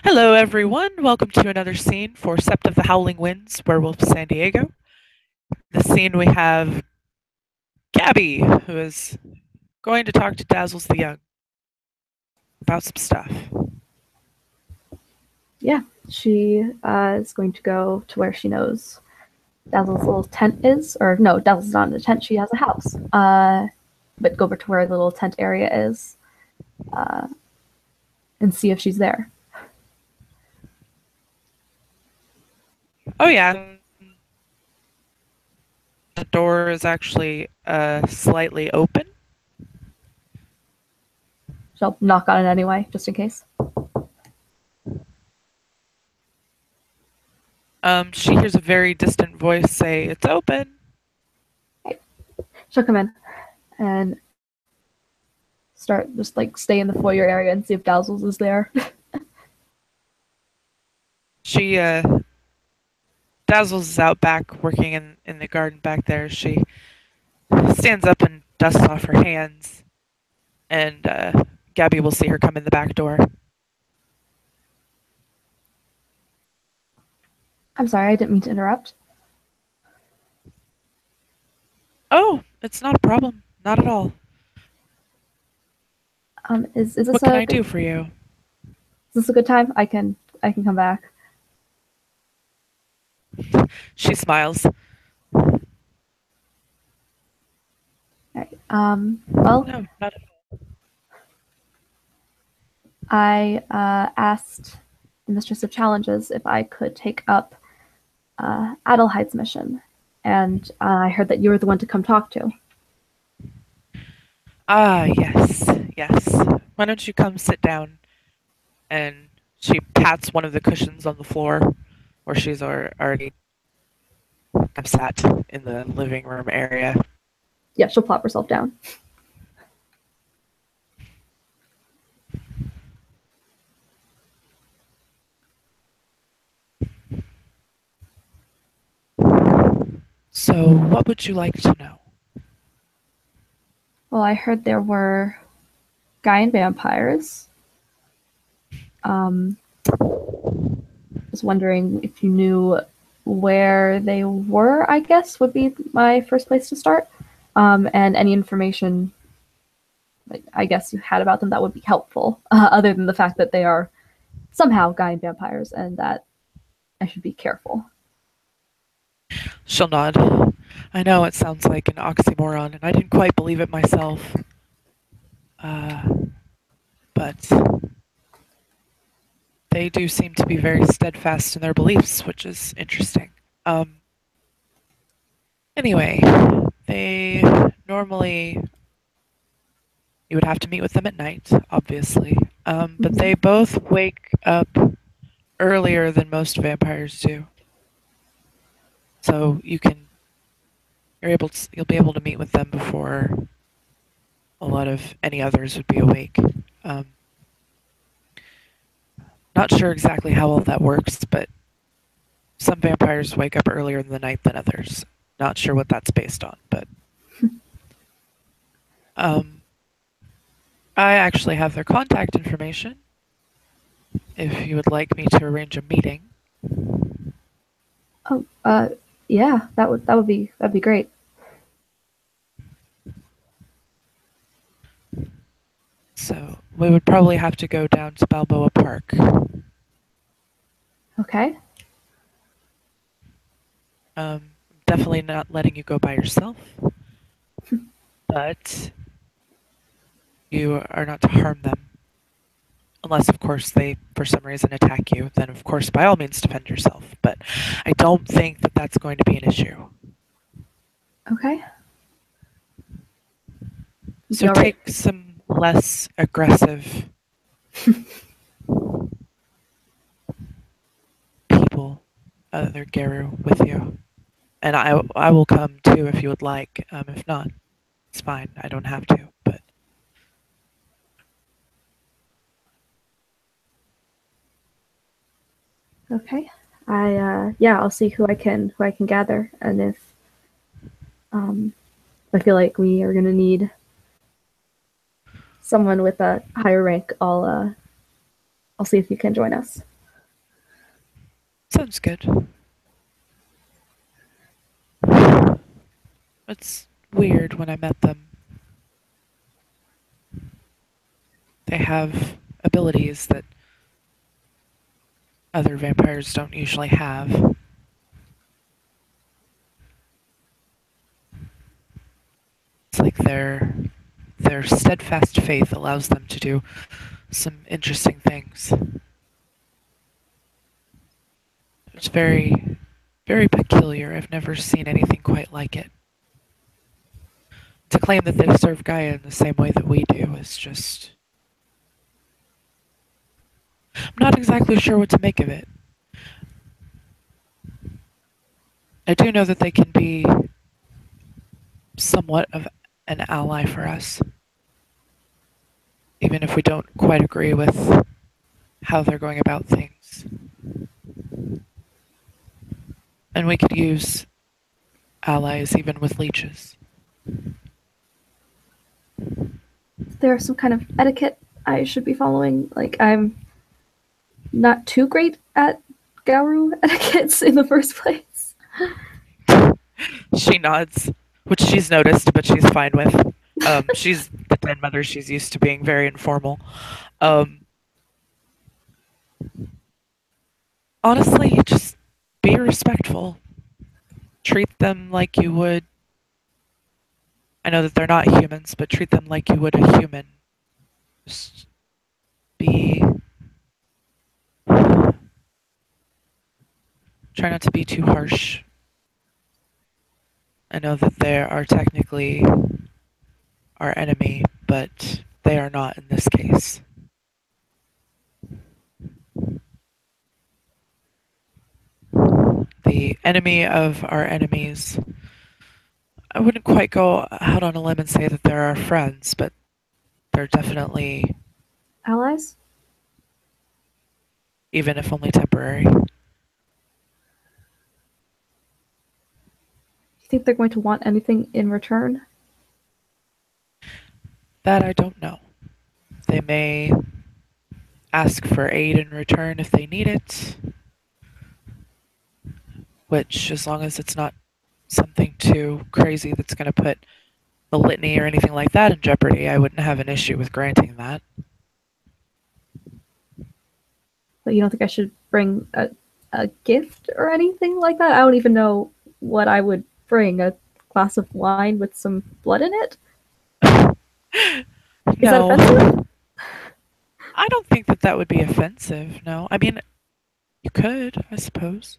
Hello, everyone. Welcome to another scene for Sept of the Howling Winds, Werewolf San Diego. This scene we have Gabby, who is going to talk to Dazzles the Young about some stuff. Yeah, she is going to go to where she knows Dazzle's little tent is. Or no, Dazzle's not in a tent. She has a house. But go over to where the little tent area is and see if she's there. Oh, yeah. The door is actually slightly open. She'll knock on it anyway, just in case. She hears a very distant voice say, "It's open." She'll come in and start just like stay in the foyer area and see if Dazzles is there. She, Dazzles is out back working in the garden back there. She stands up and dusts off her hands, and Gabby will see her come in the back door. I'm sorry, I didn't mean to interrupt. Oh, it's not a problem. Not at all. Is this What can I do for you? Is this a good time? I can come back. She smiles. Right. Well, No, not at I asked the Mistress of Challenges if I could take up Adelheid's mission, and I heard that you were the one to come talk to. Ah, yes, yes. Why don't you come sit down? And she pats one of the cushions on the floor where she's already sat in the living room area. Yeah, she'll plop herself down. So, what would you like to know? Well, I heard there were Gaian vampires. Was wondering if you knew where they were, I guess, would be my first place to start. And any information, I guess, you had about them that would be helpful, other than the fact that they are somehow Gaian vampires and that I should be careful. She'll nod. I know it sounds like an oxymoron, and I didn't quite believe it myself. But they do seem to be very steadfast in their beliefs, which is interesting. Anyway, they normally you would have to meet with them at night, obviously. But they both wake up earlier than most vampires do. So you'll be able to meet with them before a lot of any others would be awake. Not sure exactly how all that works, but some vampires wake up earlier in the night than others. Not sure what that's based on, but I actually have their contact information if you would like me to arrange a meeting. Oh, yeah, that'd be great. So we would probably have to go down to Balboa Park. Okay. Definitely not letting you go by yourself, but you are not to harm them. Unless, of course, they, for some reason, attack you, then, of course, by all means, defend yourself. But I don't think that that's going to be an issue. Okay. So take some less aggressive people, other Geru, with you. And I will come too if you would like. If not, it's fine. I don't have to. But Okay. Yeah, I'll see who I can gather, and if I feel like we are gonna need someone with a higher rank, I'll see if you can join us. Sounds good. It's weird when I met them. They have abilities that other vampires don't usually have. It's like their steadfast faith allows them to do some interesting things. It's very peculiar. I've never seen anything quite like it. To claim that they serve Gaia in the same way that we do is just. I'm not exactly sure what to make of it. I do know that they can be somewhat of an ally for us, even if we don't quite agree with how they're going about things. And we could use allies even with leeches. Is there some kind of etiquette I should be following? Like, I'm not too great at Garu etiquettes in the first place. She nods, which she's noticed, but she's fine with. She's the den mother. She's used to being very informal. Um, Honestly, just be respectful. Treat them like you would. I know that they're not humans, but treat them like you would a human. Just be. Try not to be too harsh. I know that they are technically our enemy, but they are not in this case. The enemy of our enemies. I wouldn't quite go out on a limb and say that they're our friends, but they're definitely, Allies? even if only temporary. Do you think they're going to want anything in return? That I don't know. They may ask for aid in return if they need it, which, as long as it's not something too crazy that's going to put the litany or anything like that in jeopardy, I wouldn't have an issue with granting that. But you don't think I should bring a gift or anything like that? I don't even know what I would bring. A glass of wine with some blood in it? Is that offensive? No, I don't think that that would be offensive. No, I mean, you could, I suppose.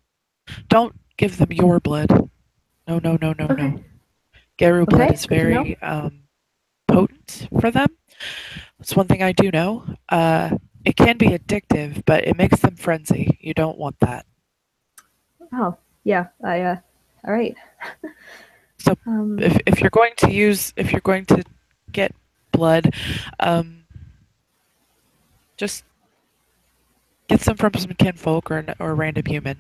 Don't give them your blood. No, no, no, no, Okay. no. Geru blood Okay, is good to know. very potent for them. That's one thing I do know. It can be addictive, but it makes them frenzy. You don't want that. Oh, yeah. All right. So Um, if you're going to if you're going to get blood, um, just get some from some kinfolk or a random human.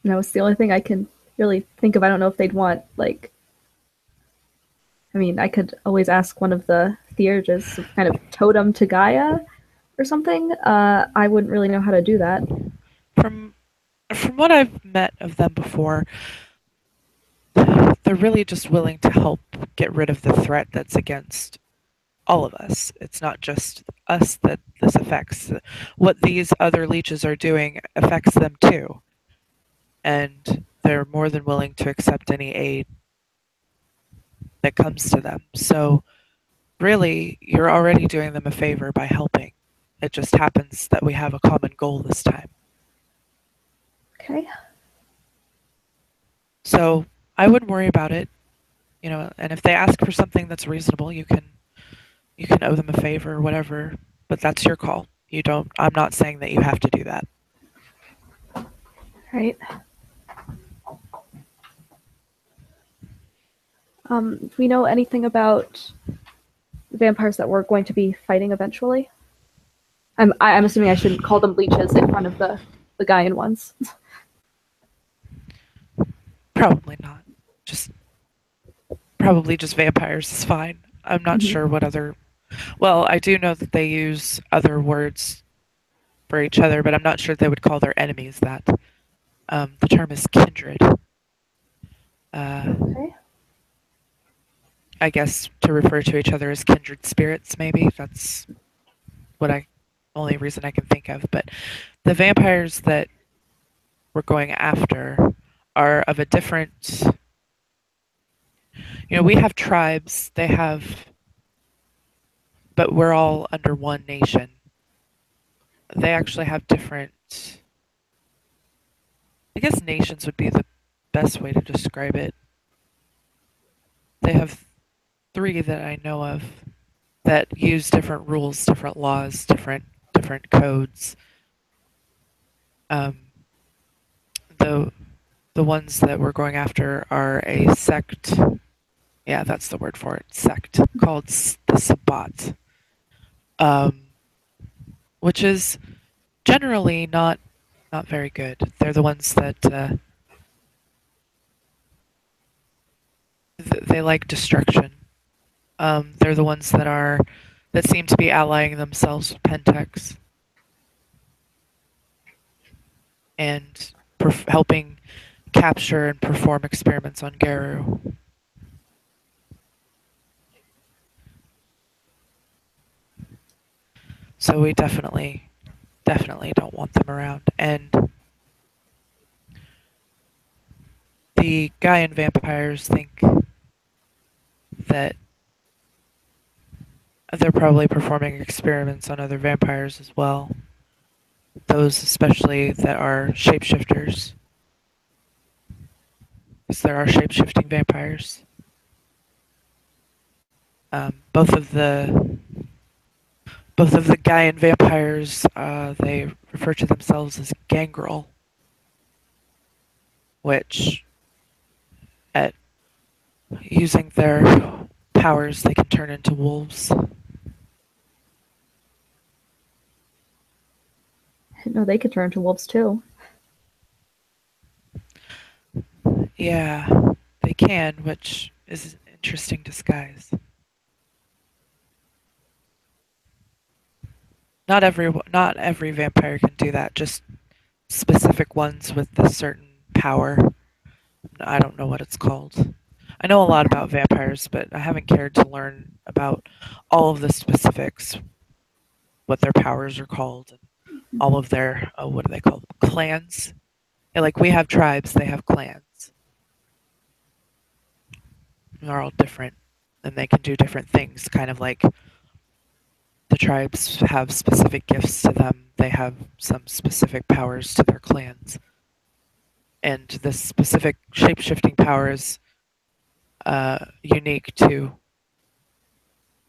no, it's the only thing I can really think of. I don't know if they'd want, like, I mean, I could always ask one of the theurges, some kind of totem to Gaia or something. I wouldn't really know how to do that. From from what I've met of them before, they're really just willing to help get rid of the threat that's against all of us. It's not just us that this affects. What these other leeches are doing affects them too. And they're more than willing to accept any aid that comes to them. So, really, you're already doing them a favor by helping. It just happens that we have a common goal this time. Okay. So, I wouldn't worry about it, and if they ask for something that's reasonable, you can owe them a favor or whatever, but that's your call. You don't I'm not saying that you have to do that. Right. Do we know anything about vampires that we're going to be fighting eventually? I'm assuming I shouldn't call them leeches in front of the Gaian ones. Probably not. Just probably just vampires is fine. I'm not Mm-hmm. sure what other. Well, I do know that they use other words for each other, but I'm not sure they would call their enemies that. The term is kindred. Uh, Okay. I guess to refer to each other as kindred spirits, maybe. That's what I only reason I can think of. But the vampires that we're going after are of a different. We have tribes. They have, but we're all under one nation. They actually have different. I guess nations would be the best way to describe it. They have three that I know of that use different rules, different laws, different codes. Um, the the ones that we're going after are a sect. Yeah, that's the word for it. Sect called the Sabbat, um, which is generally not very good. They're the ones that they like destruction. They're the ones that seem to be allying themselves with Pentex and helping capture and perform experiments on Garu. So we definitely don't want them around. And the Gaian vampires think that they're probably performing experiments on other vampires as well. Those especially that are shapeshifters, because there are shapeshifting vampires. Both of the Gaian vampires, they refer to themselves as gangrel, which at using their powers they can turn into wolves. I didn't know they could turn into wolves too. Yeah, they can, which is an interesting disguise. Not every vampire can do that. Just specific ones with a certain power. I don't know what it's called. I know a lot Okay. about vampires, but I haven't cared to learn about all of the specifics, what their powers are called, and all of their what do they call them? Clans. Yeah, like we have tribes, they have clans. They're all different, and they can do different things. Kind of like the tribes have specific gifts to them. They have some specific powers to their clans, and this specific shape-shifting power is unique to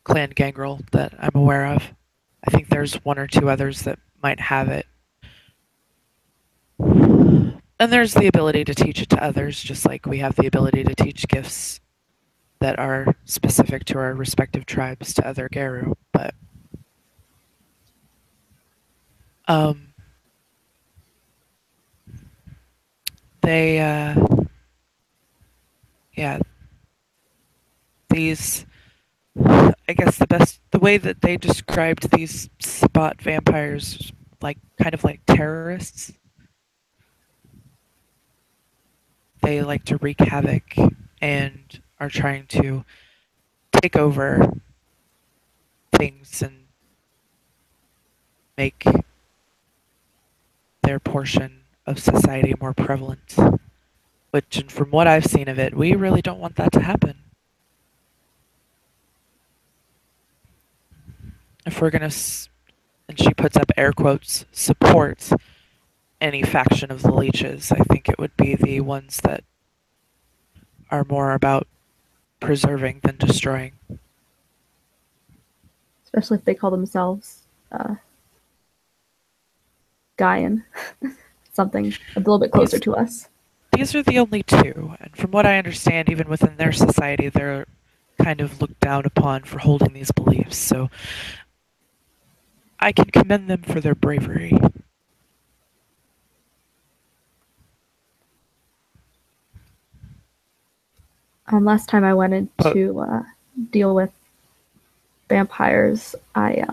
Clan Gangrel that I'm aware of. I think there's one or two others that might have it. And there's the ability to teach it to others, just like we have the ability to teach gifts that are specific to our respective tribes to other Garu. But um, they, yeah, these, I guess the way that they described these spot vampires, like kind of like terrorists. They like to wreak havoc and are trying to take over things and make their portion of society more prevalent. Which, and from what I've seen of it, we really don't want that to happen. If we're gonna, and she puts up air quotes, support any faction of the leeches, I think it would be the ones that are more about preserving than destroying. Especially if they call themselves uh, Gaian, something a little bit closer These to us. these are the only two, and from what I understand, even within their society, they're kind of looked down upon for holding these beliefs. So I can commend them for their bravery. Last time I wanted But to deal with vampires, I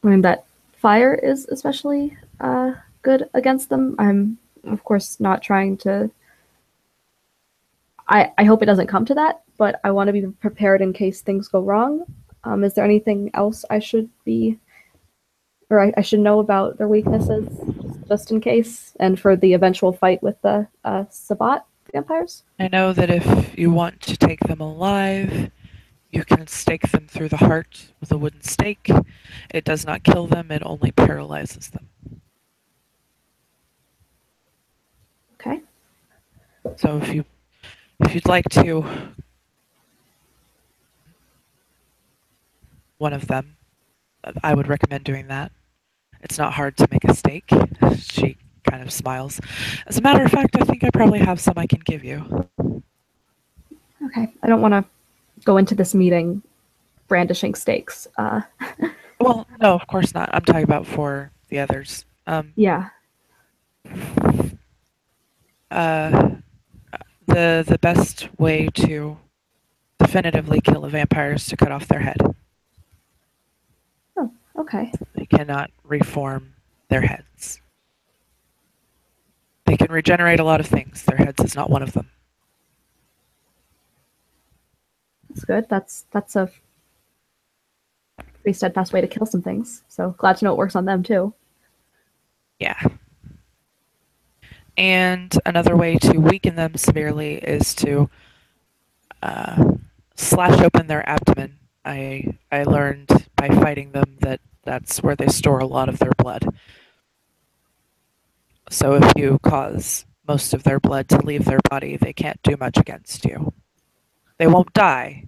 learned that fire is especially good against them. I'm, of course, not trying to. I hope it doesn't come to that, but I want to be prepared in case things go wrong. Is there anything else I should be, or I should know about their weaknesses, just in case, and for the eventual fight with the Sabat vampires? I know that if you want to take them alive, you can stake them through the heart with a wooden stake. It does not kill them, it only paralyzes them. Okay. So if you'd like to one of them, I would recommend doing that. It's not hard to make a stake. She kind of smiles. As a matter of fact, I think I probably have some I can give you. Okay. I don't want to go into this meeting brandishing stakes. Well, no, of course not. I'm talking about for the others. Yeah. Uh, the best way to definitively kill a vampire is to cut off their head. Oh, okay. They cannot reform their heads. They can regenerate a lot of things. Their heads is not one of them. That's good. That's a pretty steadfast way to kill some things. So glad to know it works on them too. Yeah. And another way to weaken them severely is to slash open their abdomen. I learned by fighting them that that's where they store a lot of their blood. So if you cause most of their blood to leave their body, they can't do much against you. They won't die,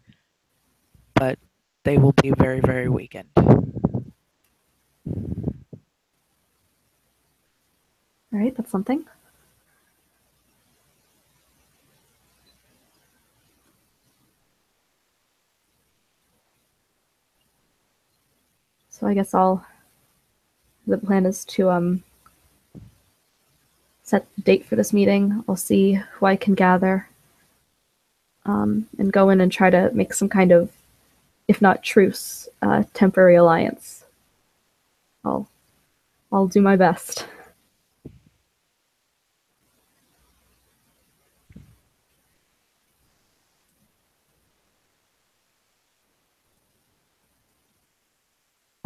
but they will be very, very weakened. All right, that's something. So I guess the plan is to set the date for this meeting. I'll see who I can gather, and go in and try to make some kind of, if not truce, temporary alliance. I'll I'll do my best.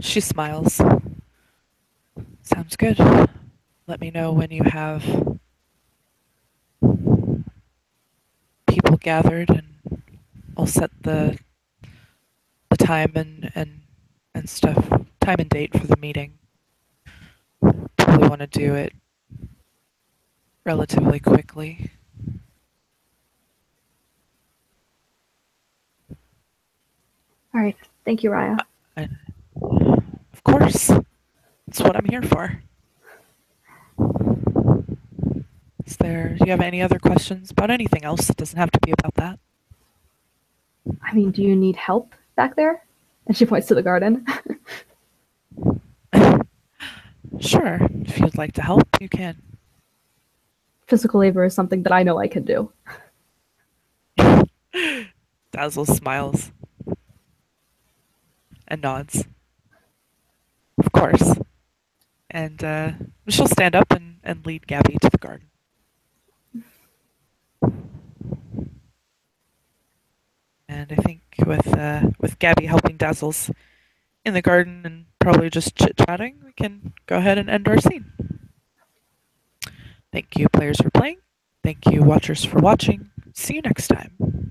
She smiles. Sounds good. Let me know when you have people gathered, and I'll set the time and stuff, time and date for the meeting. Probably want to do it relatively quickly. All right. Thank you, Raya. And of course, that's what I'm here for. Do you have any other questions about anything else? It doesn't have to be about that. I mean, do you need help back there? And she points to the garden. Sure, if you'd like to help, you can. Physical labor is something that I know I can do. Dazzles smiles and nods. Of course. And she'll stand up and lead Gabby to the garden. And I think with Gabby helping Dazzles in the garden and probably just chit-chatting, we can go ahead and end our scene. Thank you, players, for playing. Thank you, watchers, for watching. See you next time.